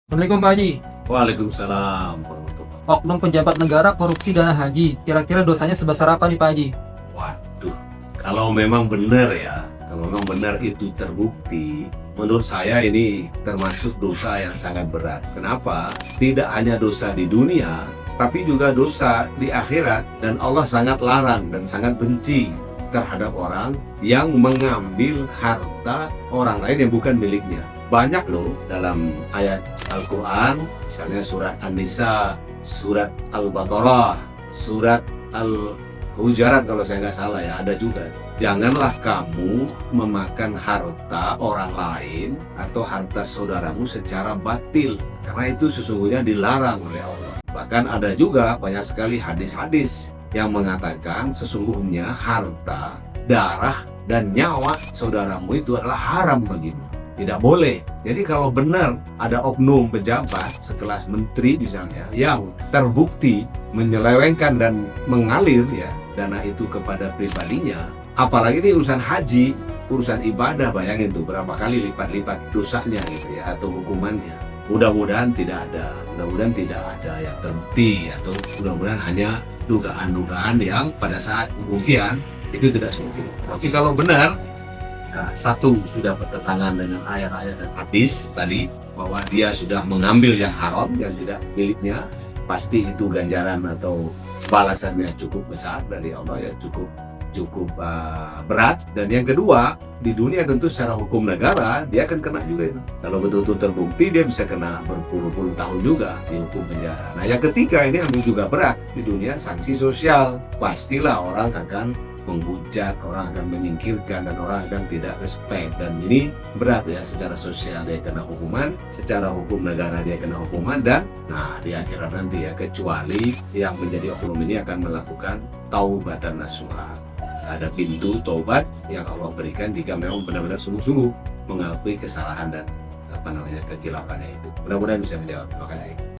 Assalamualaikum Pak Haji. Waalaikumsalam warahmatullahi. Oknum pejabat negara korupsi dana haji. Kira-kira dosanya sebesar apa nih Pak Haji? Waduh, kalau memang benar ya, kalau memang benar itu terbukti, menurut saya ini termasuk dosa yang sangat berat. Kenapa? Tidak hanya dosa di dunia, tapi juga dosa di akhirat, dan Allah sangat larang dan sangat benci terhadap orang yang mengambil harta orang lain yang bukan miliknya. Banyak loh dalam ayat Al-Quran, misalnya surat An-Nisa, surat Al-Baqarah, surat Al-Hujarat kalau saya nggak salah ya, ada juga. Janganlah kamu memakan harta orang lain atau harta saudaramu secara batil, karena itu sesungguhnya dilarang oleh Allah. Bahkan ada juga banyak sekali hadis-hadis yang mengatakan sesungguhnya harta, darah, dan nyawa saudaramu itu adalah haram bagimu. Tidak boleh. Jadi kalau benar ada oknum pejabat sekelas menteri misalnya yang terbukti menyelewengkan dan mengalir ya dana itu kepada pribadinya, apalagi ini urusan haji, urusan ibadah, bayangin tuh berapa kali lipat-lipat dosanya gitu ya, atau hukumannya. Mudah-mudahan tidak ada, mudah-mudahan tidak ada yang terbukti, atau mudah-mudahan hanya dugaan-dugaan yang pada saat pembuktian itu tidak seperti itu. Tapi kalau benar, nah, satu, sudah bertentangan dengan ayat-ayat dan hadis tadi, bahwa dia sudah mengambil yang haram, yang tidak miliknya, pasti itu ganjaran atau balasannya cukup besar dari Allah ya, cukup berat. Dan yang kedua, di dunia tentu secara hukum negara dia akan kena juga itu. Kalau betul-betul terbukti, dia bisa kena berpuluh-puluh tahun juga dihukum penjara. Nah yang ketiga ini juga berat, di dunia sanksi sosial. Pastilah orang akan menghujat, orang akan menyingkirkan, dan orang akan tidak respect. Dan ini berat ya, secara sosial dia kena hukuman, secara hukum negara dia kena hukuman, dan nah di akhirat nanti ya, kecuali yang menjadi oknum ini akan melakukan taubatan nasuha. Ada pintu taubat yang Allah berikan jika memang benar-benar sungguh-sungguh mengakui kesalahan dan kekilafannya itu. Mudah-mudahan bisa menjawab. Terima kasih.